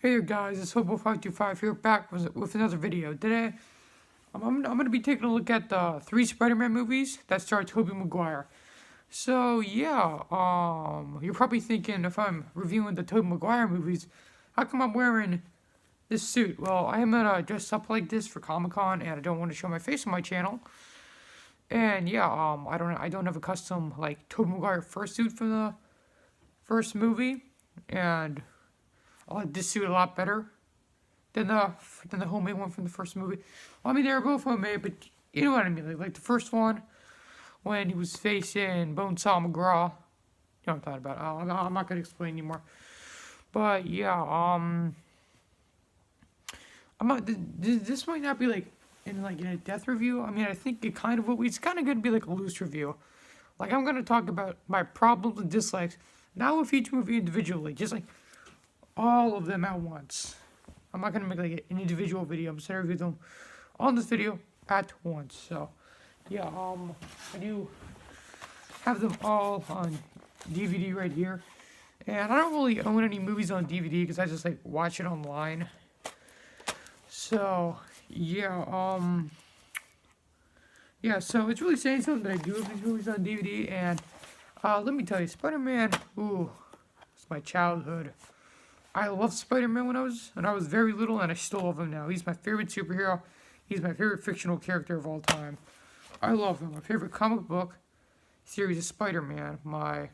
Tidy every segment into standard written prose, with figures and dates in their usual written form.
Hey there guys, it's Hobo525 here back with another video. Today, I'm going to be taking a look at the 3 Spider-Man movies that star Tobey Maguire. So yeah, you're probably thinking if I'm reviewing the Tobey Maguire movies, how come I'm wearing this suit? Well, I am gonna dress up like this for Comic-Con and I don't want to show my face on my channel. And yeah, I don't have a custom like Tobey Maguire fursuit from the first movie, and I like this suit a lot better than the homemade one from the first movie. Well, I mean, they were both homemade, but you know what I mean. Like the first one, when he was facing Bonesaw McGraw. You know what I'm talking about. I'm not gonna explain anymore. But yeah, this might not be like in a depth review. I mean, I think it kind of will. It's kind of gonna be like a loose review. Like I'm gonna talk about my problems and dislikes, not with each movie individually, just like all of them at once. I'm not gonna make like an individual video. I'm just gonna review them on this video at once. So yeah, I do have them all on DVD right here, and I don't really own any movies on DVD because I just like watch it online. So yeah, so it's really saying something that I do have these movies on DVD, and let me tell you, Spider-Man, ooh, it's my childhood. I loved Spider-Man when I was very little, and I still love him now. He's my favorite superhero. He's my favorite fictional character of all time. I love him. My favorite comic book series is Spider-Man. My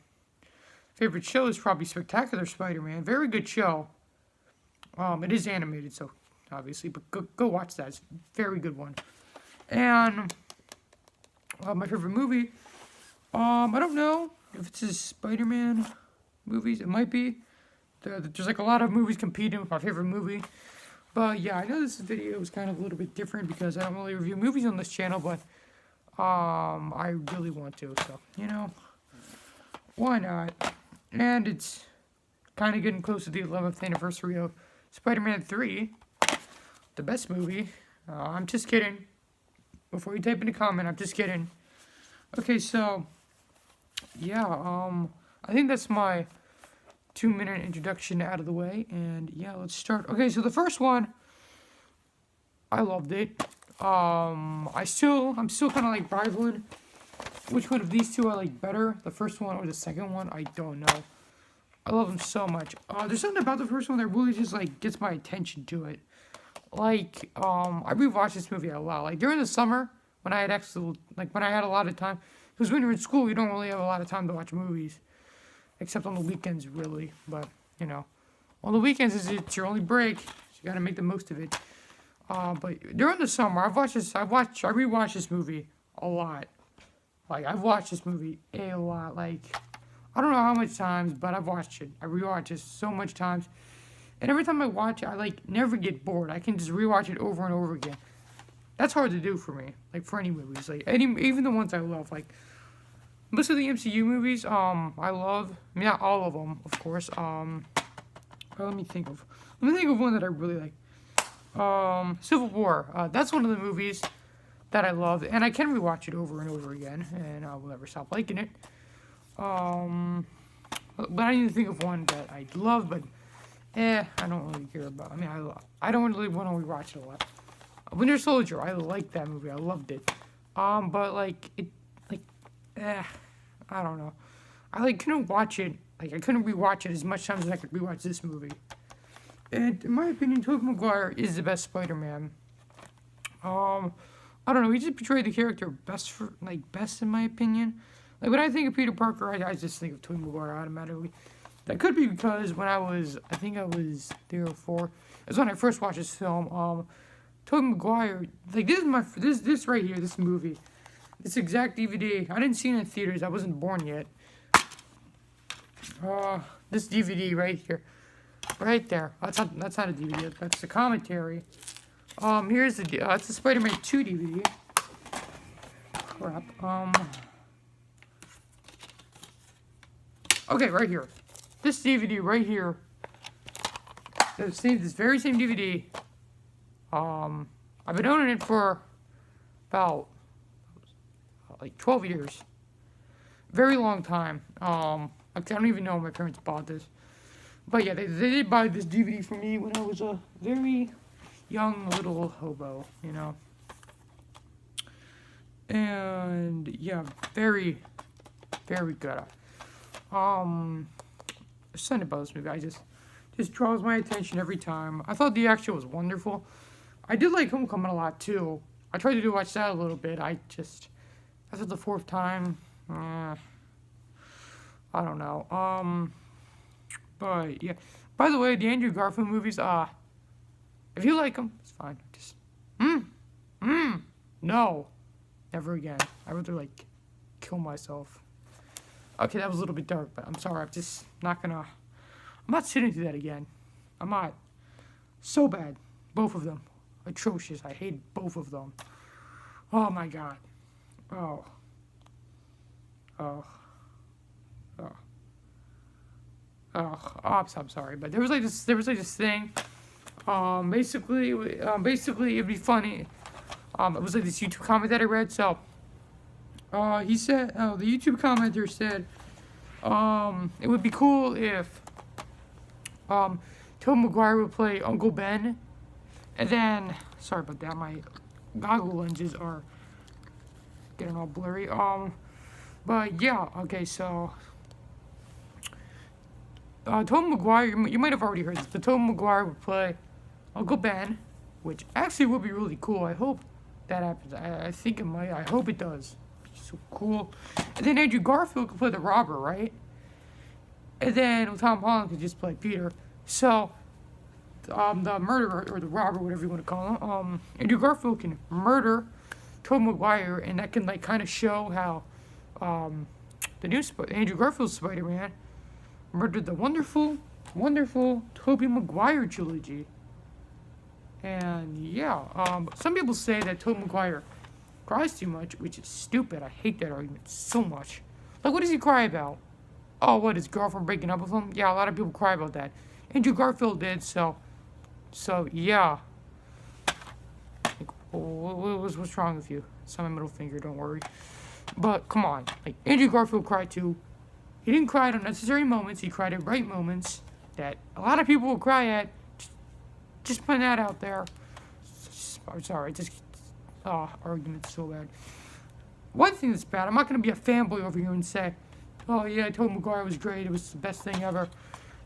favorite show is probably Spectacular Spider-Man. Very good show. It is animated, so obviously, but go watch that. It's a very good one. And my favorite movie, I don't know if it's a Spider-Man movies. It might be. There's like a lot of movies competing with my favorite movie. But yeah, I know this video is kind of a little bit different because I don't really review movies on this channel, but I really want to, so you know, why not? And it's kind of getting close to the 11th anniversary of Spider-Man 3, the best movie. I'm just kidding. Before you type in a comment, I'm just kidding. Okay, so yeah, I think that's my 2-minute introduction out of the way, and yeah, let's start. Okay, so the first one, I loved it. I'm still kind of like rivaling which one of these two I like better, the first one or the second one. I don't know. I love them so much. There's something about the first one that really just like gets my attention to it. Like, I rewatched this movie a lot. Like during the summer when I had when I had a lot of time, because when you're in school, you don't really have a lot of time to watch movies. Except on the weekends, really. But, you know, on the weekends, it's your only break. So you gotta make the most of it. But during the summer, I rewatched this movie a lot. Like, I've watched this movie a lot. Like, I don't know how much times, but I've watched it. I rewatched it so much times. And every time I watch it, I, like, never get bored. I can just rewatch it over and over again. That's hard to do for me. Like, for any movies. Like, even the ones I love. Like, most of the MCU movies, I love. I mean, not all of them, of course. Let me think of one that I really like. Civil War. That's one of the movies that I love, and I can rewatch it over and over again, and I will never stop liking it. But I need to think of one that I love, but I don't really care about. I mean, I don't really want to rewatch it a lot. Winter Soldier. I liked that movie. I loved it. But like it. I don't know. I couldn't watch it. Like I couldn't rewatch it as much times as I could rewatch this movie. And in my opinion, Tobey Maguire is the best Spider-Man. I don't know. He just portrayed the character best in my opinion. Like when I think of Peter Parker, I just think of Tobey Maguire automatically. That could be because when I think I was 3 or 4. That's when I first watched this film. Tobey Maguire. Like this right here. This movie. This exact DVD, I didn't see it in theaters. I wasn't born yet. This DVD right here, right there. That's not a DVD. That's the commentary. Here's it's the Spider-Man 2 DVD. Crap. Okay, right here. This DVD right here. This very same DVD. I've been owning it for about like 12 years. Very long time. I don't even know when my parents bought this. But yeah, they did buy this DVD for me when I was a very young little hobo, you know. And yeah, very, very good. There's something about this movie I just draws my attention every time. I thought the action was wonderful. I did like Homecoming a lot too. I tried to watch that a little bit. That's the fourth time. I don't know. But yeah. By the way, the Andrew Garfield movies, if you like them, it's fine. Just, no. Never again. I would rather, like, kill myself. Okay, that was a little bit dark, but I'm sorry. I'm just not gonna, I'm not sitting through that again. I'm not. So bad. Both of them. Atrocious. I hate both of them. Oh my god. Oh. I'm sorry, but there was like this thing. Basically, it'd be funny. It was like this YouTube comment that I read. So, he said, the YouTube commenter said, it would be cool if, Tobey Maguire would play Uncle Ben, and then, sorry about that, my goggle lenses are getting all blurry. But yeah, okay, so. Tobey Maguire, you might have already heard this, but Tobey Maguire would play Uncle Ben, which actually would be really cool. I hope that happens. I think it might. I hope it does. It's so cool. And then Andrew Garfield could play the robber, right? And then Tom Holland could just play Peter. So, the murderer, or the robber, whatever you want to call him, Andrew Garfield can murder Tobey Maguire, and that can, like, kind of show how, the new Andrew Garfield Spider-Man murdered the wonderful, wonderful Tobey Maguire trilogy. And yeah, some people say that Tobey Maguire cries too much, which is stupid. I hate that argument so much. Like, what does he cry about? Oh, what, his girlfriend breaking up with him? Yeah, a lot of people cry about that. Andrew Garfield did, so yeah. Like, what's wrong with you? It's on my middle finger, don't worry. But, come on. Like, Andrew Garfield cried too. He didn't cry at unnecessary moments. He cried at right moments that a lot of people will cry at. Just putting that out there. I'm sorry. Argument's so bad. One thing that's bad, I'm not going to be a fanboy over here and say, oh yeah, Tobey Maguire was great. It was the best thing ever.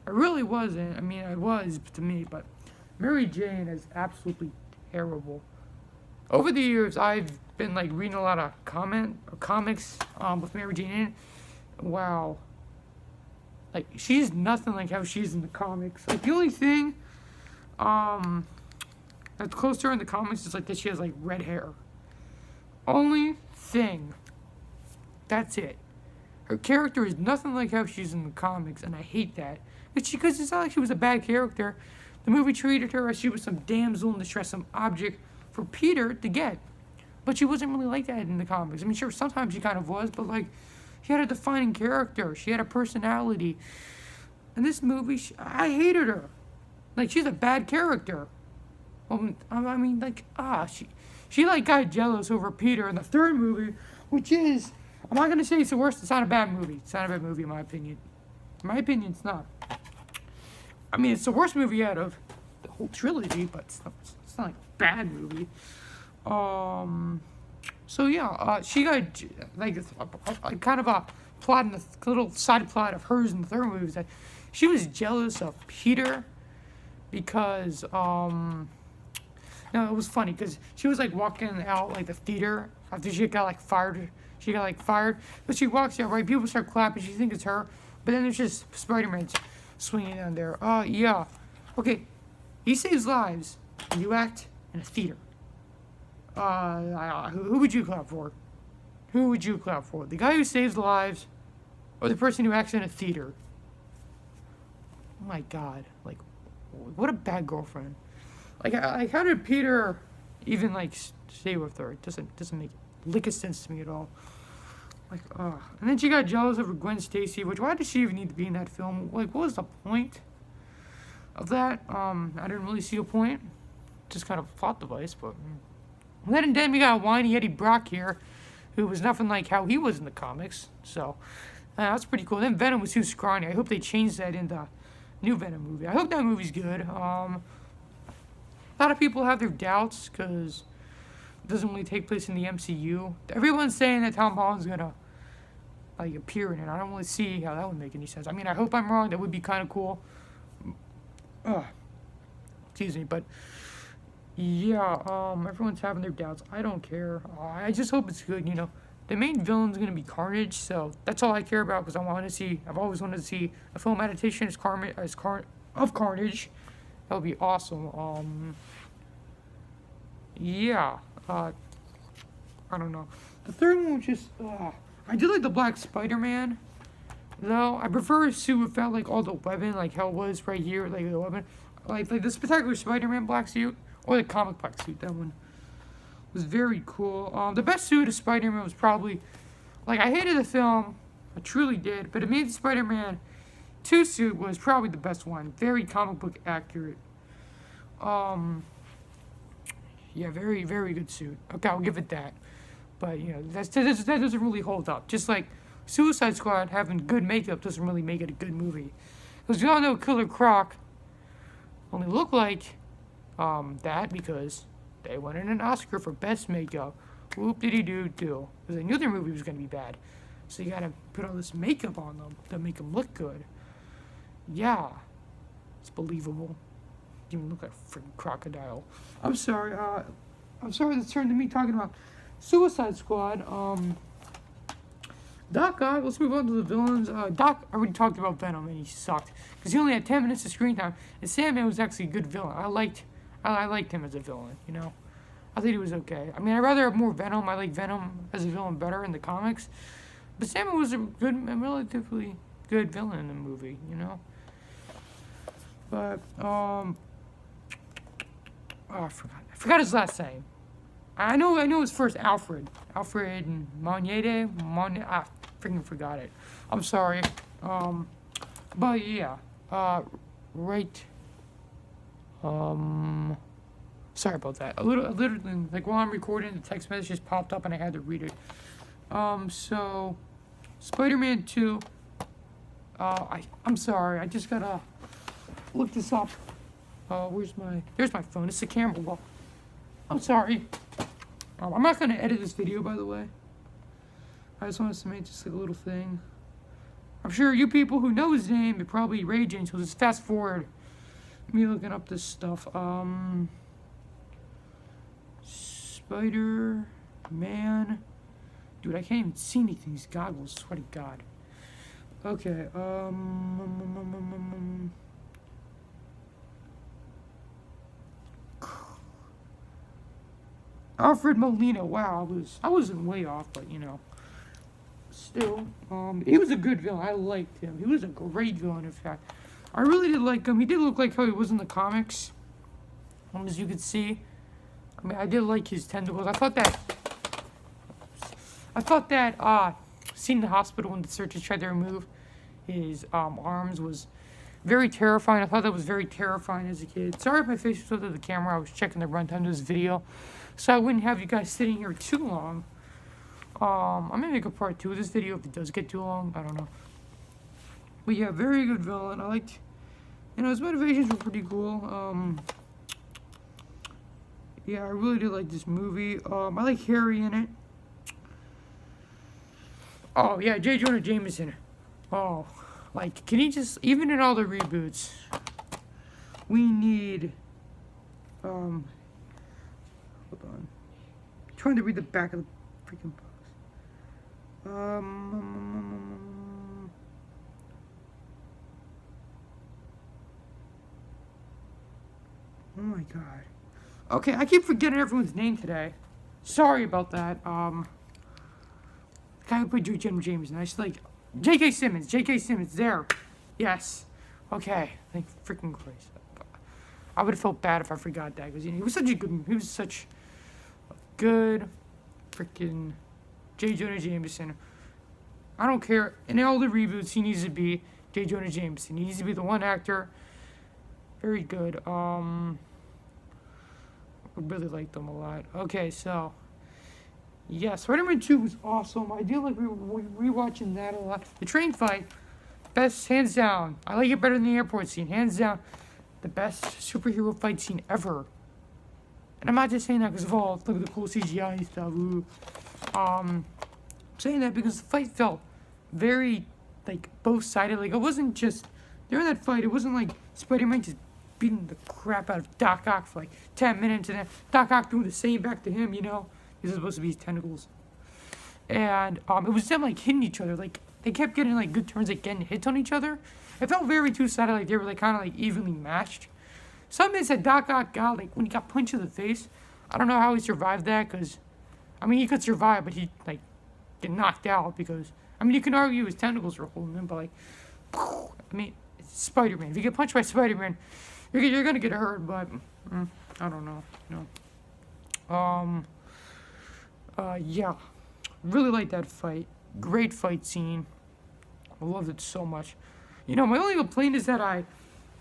It really wasn't. I mean, it was to me, but Mary Jane is absolutely terrible. Over the years, I've been like reading a lot of comics with Mary Jane in it. Wow. Like, she's nothing like how she's in the comics. Like, the only thing that's close to her in the comics is like that she has like red hair. Only thing. That's it. Her character is nothing like how she's in the comics, and I hate that. Because it's not like she was a bad character. The movie treated her as she was some damsel in distress, some object for Peter to get. But she wasn't really like that in the comics. I mean, sure, sometimes she kind of was, but like, she had a defining character. She had a personality. In this movie, I hated her. Like, she's a bad character. I mean, like, she like got jealous over Peter in the third movie, which is, I'm not gonna say it's the worst. It's not a bad movie. It's not a bad movie in my opinion. In my opinion, it's not. I mean, it's the worst movie out of the whole trilogy, but it's not like a bad movie. So yeah, she got like kind of a plot in the little side plot of hers in the third movie is that she was jealous of Peter because no, it was funny because she was like walking out like the theater after she got like fired. She got like fired, but she walks out right. People start clapping. She thinks it's her, but then there's just Spider-Man swinging down there. Yeah, okay. He saves lives. And you act in a theater. Who would you clap for? Who would you clap for? The guy who saves lives, or the person who acts in a theater? Oh my God! Like, what a bad girlfriend. Like how did Peter even like stay with her? It doesn't make lick of sense to me at all. Like, and then she got jealous over Gwen Stacy. Which, why did she even need to be in that film? Like, what was the point of that? I didn't really see a point. Just kind of a plot device, but. Then we got whiny Eddie Brock here, who was nothing like how he was in the comics. So, that's pretty cool. Then Venom was too scrawny. I hope they changed that in the new Venom movie. I hope that movie's good. A lot of people have their doubts because it doesn't really take place in the MCU. Everyone's saying that Tom Holland's gonna like appear in it. I don't really see how that would make any sense. I mean, I hope I'm wrong. That would be kind of cool. Excuse me, but yeah, everyone's having their doubts. I don't care. I just hope it's good. You know, the main villain's gonna be Carnage, so that's all I care about because I've always wanted to see a film adaptation of Carnage. That would be awesome. Yeah. I don't know. The third one was just. I did like the Black Spider-Man, though. I prefer a suit without like all the weapon, like how it was right here, like the weapon, like the spectacular Spider-Man black suit or the comic black suit. That one was very cool. The best suit of Spider-Man was probably, like, I hated the film, I truly did, but Amazing Spider-Man 2 suit was probably the best one. Very comic book accurate. Yeah, very, very good suit. Okay, I'll give it that. But, you know, that doesn't really hold up. Just like Suicide Squad having good makeup doesn't really make it a good movie. Because we all know Killer Croc only looked like that because they won an Oscar for best makeup. Whoop-diddy-doo-doo. Because they knew their movie was going to be bad. So you gotta put all this makeup on them to make them look good. Yeah. It's believable. Didn't even look like a freaking crocodile. I'm sorry. This turned to me talking about Suicide Squad. Doc Ock, let's move on to the villains. Doc, I already talked about Venom and he sucked. Because he only had 10 minutes of screen time. And Sandman was actually a good villain. I liked him as a villain, you know. I think he was okay. I mean, I'd rather have more Venom. I like Venom as a villain better in the comics. But Sandman was a relatively good villain in the movie, you know. But, I forgot his last name. I know his first, Alfred Monnier. I freaking forgot it. I'm sorry. But yeah. Right. Sorry about that. Literally, like while I'm recording, the text message just popped up and I had to read it. So, Spider-Man 2. I'm sorry. I just gotta look this up. There's my phone. It's the camera. Well, I'm sorry. I'm not gonna edit this video, by the way. I just wanted to make just like a little thing. I'm sure you people who know his name are probably raging, so just fast forward me looking up this stuff. Spider-Man. Dude, I can't even see anything. These goggles, swear to God. Okay, Alfred Molina. Wow, I wasn't way off, but you know, still, he was a good villain. I liked him. He was a great villain, in fact. I really did like him. He did look like how he was in the comics, as you could see. I mean, I did like his tentacles. I thought that scene in the hospital when the surgeons tried to remove his arms was very terrifying. I thought that was very terrifying as a kid. Sorry if my face was under the camera. I was checking the runtime of this video, so I wouldn't have you guys sitting here too long. I'm gonna make a part 2 of this video if it does get too long. I don't know. But yeah, very good villain. I liked, you know, his motivations were pretty cool. Yeah, I really did like this movie. I like Harry in it. Oh yeah, J. Jonah Jameson. Oh, like, can he just, even in all the reboots, we need, hold on. I'm trying to read the back of the freaking box. Oh my God. Okay, I keep forgetting everyone's name today. Sorry about that. The guy who played J. Jonah Jameson. I just like J.K. Simmons. J.K. Simmons. There. Yes. Okay. Thank freaking Christ. I would have felt bad if I forgot that because, you know, he was such a good freaking J. Jonah Jameson. I don't care. In all the reboots, he needs to be J. Jonah Jameson. He needs to be the one actor. Very good. I really liked them a lot. Okay, so yeah, Spider-Man 2 was awesome. I do like rewatching that a lot. The train fight Best, hands down. I like it better than the airport scene. Hands down. The best superhero fight scene ever. And I'm not just saying that because of all look at the cool CGI stuff. Ooh. I'm saying that because the fight felt very, like, both-sided. Like, it wasn't just, during that fight, it wasn't like Spider-Man just beating the crap out of Doc Ock for like 10 minutes and then Doc Ock doing the same back to him, you know? These are supposed to be his tentacles. And it was them like hitting each other. Like they kept getting like good turns, like getting hits on each other. It felt very two-sided, like they were like kind of like evenly matched. Some days that Doc Ock got, like when he got punched in the face, I don't know how he survived that, because I mean he could survive, but he like get knocked out because I mean you can argue his tentacles were holding him, but like I mean it's Spider-Man. If you get punched by Spider-Man, you're gonna get hurt, but I don't know, you know. Yeah, really like that fight. Great fight scene. I loved it so much. You know, my only complaint is that I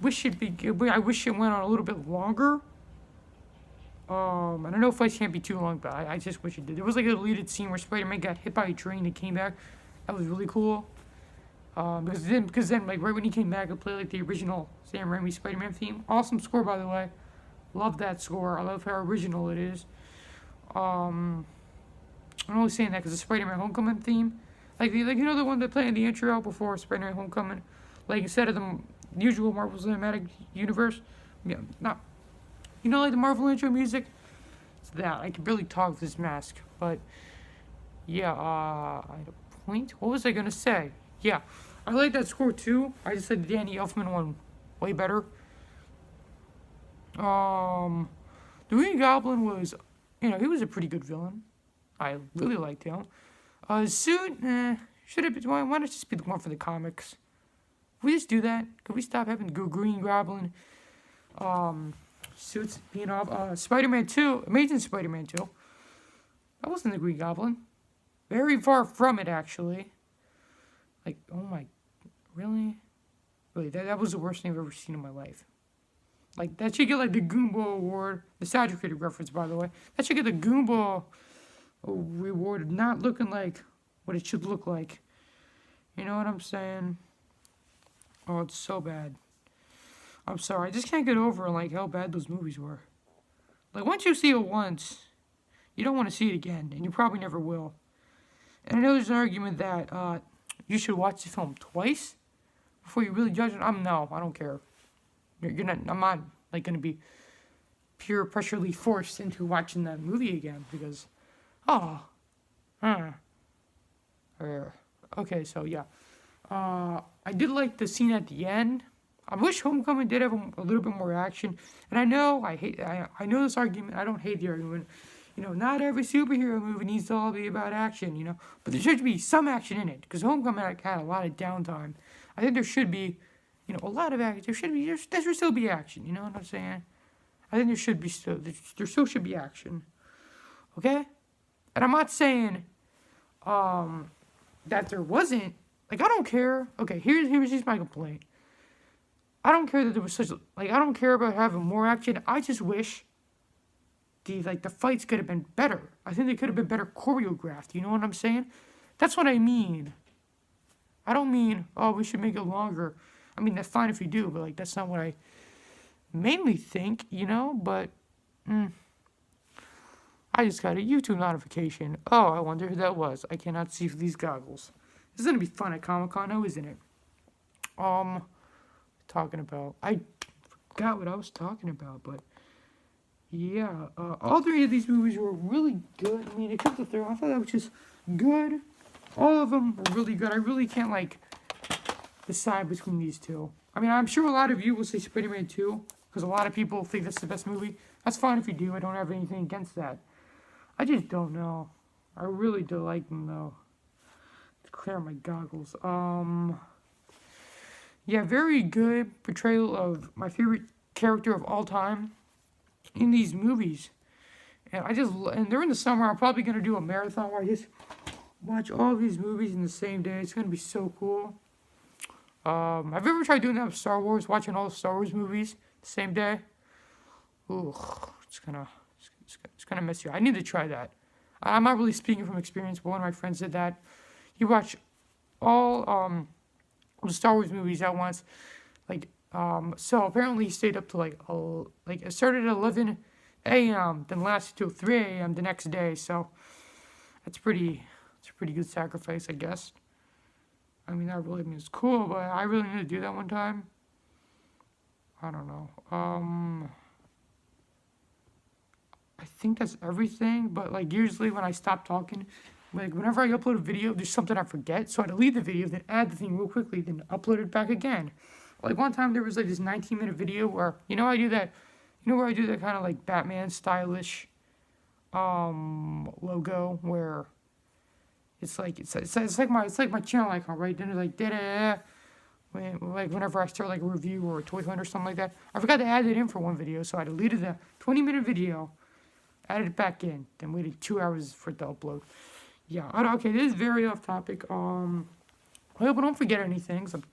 wish it went on a little bit longer. And I know fights can't be too long, but I just wish it did. There was like a deleted scene where Spider-Man got hit by a train and came back. That was really cool. Because then like right when he came back, it played like the original Sam Raimi Spider-Man theme. Awesome score, by the way. Love that score. I love how original it is. I'm only saying that because the Spider-Man Homecoming theme, like you know the one they play in the intro before Spider-Man Homecoming, like instead of the usual Marvel Cinematic Universe, yeah, not, you know, like the Marvel intro music. It's that. I can barely talk with this mask, but yeah. I had a point. What was I gonna say? Yeah, I like that score too. I just said the Danny Elfman one way better. The Green Goblin was, you know, he was a pretty good villain. I really liked him. Suit, should have been, why not just be the one for the comics? Can we just do that? Can we stop having Green Goblin, suits being off? Spider-Man 2, Amazing Spider-Man 2. That wasn't the Green Goblin. Very far from it, actually. Like, oh my, really? Really, that was the worst thing I've ever seen in my life. Like, that should get, like, the Goomba Award. The saturated reference, by the way. That should get the Goomba reward of not looking like what it should look like. You know what I'm saying? Oh, it's so bad. I'm sorry. I just can't get over, like, how bad those movies were. Like, once you see it once, you don't want to see it again. And you probably never will. And I know there's an argument that you should watch the film twice before you really judge it. No, I don't care. I'm not like gonna be peer pressurely forced into watching that movie again because, okay, so yeah, I did like the scene at the end. I wish Homecoming did have a little bit more action, and I know I know this argument. I don't hate the argument. You know, not every superhero movie needs to all be about action. You know, but there should be some action in it because Homecoming had a lot of downtime. I think there should be. You know, a lot of action. There should still be action. You know what I'm saying? I think there still should be action. Okay? And I'm not saying, that there wasn't. Like, I don't care. Okay, here's my complaint. I don't care that there was I don't care about having more action. I just wish the fights could have been better. I think they could have been better choreographed. You know what I'm saying? That's what I mean. I don't mean, we should make it longer. I mean, that's fine if you do, but, like, that's not what I mainly think, you know? But, I just got a YouTube notification. Oh, I wonder who that was. I cannot see through these goggles. This is going to be fun at Comic-Con now, isn't it? Talking about... I forgot what I was talking about, but... Yeah, all three of these movies were really good. I mean, except the third one, I thought that was just good. All of them were really good. I really can't, like... decide between these two. I mean, I'm sure a lot of you will say Spider-Man 2, because a lot of people think that's the best movie. That's fine if you do. I don't have anything against that. I just don't know. I really do like them, though. To clear my goggles. Yeah, very good portrayal of my favorite character of all time in these movies. And during the summer, I'm probably going to do a marathon where I just watch all these movies in the same day. It's going to be so cool. Have you ever tried doing that with Star Wars? Watching all the Star Wars movies the same day? Ooh, it's gonna mess you. I need to try that. I'm not really speaking from experience, but one of my friends did that. He watched all the Star Wars movies at once. Like, so apparently he stayed up to like it started at 11 a.m. then lasted till 3 a.m. the next day. So it's a pretty good sacrifice, I guess. I mean, that really means cool, but I really need to do that one time. I don't know. I think that's everything, but like usually when I stop talking, like whenever I upload a video, there's something I forget, so I delete the video, then add the thing real quickly, then upload it back again. Like one time there was like this 19-minute video where, I do that, where I do that kind of like Batman stylish logo where it's like my channel icon, right? Then it's like da whenever I start like a review or a toy hunt or something like that. I forgot to add it in for one video, so I deleted the 20-minute video, added it back in, then waited 2 hours for it to upload. Yeah, okay, this is very off topic. I hope I don't forget anything. So I'm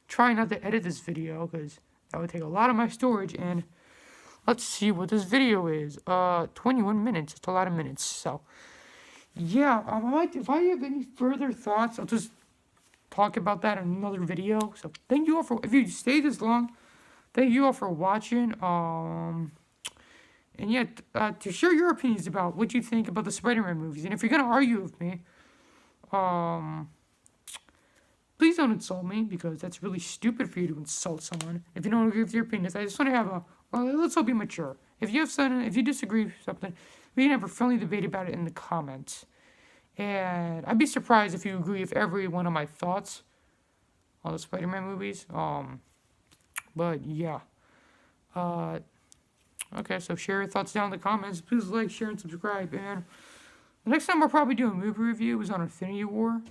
trying not to edit this video because that would take a lot of my storage. And let's see what this video is. 21 minutes. It's a lot of minutes. So yeah, if I have any further thoughts, I'll just talk about that in another video. So thank you all for, if you stayed this long, thank you all for watching. And yeah, to share your opinions about what you think about the Spider-Man movies. And if you're going to argue with me, please don't insult me, because that's really stupid for you to insult someone if you don't agree with your opinions. I just want to have let's all be mature. If you disagree with something, we can have a friendly debate about it in the comments. And I'd be surprised if you agree with every one of my thoughts on the Spider-Man movies. But yeah. Okay, so share your thoughts down in the comments. Please like, share, and subscribe. And the next time I'll probably do a movie review is on Infinity War.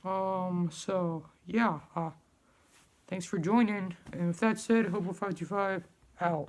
So yeah. Thanks for joining. And with that said, Hobo525 out.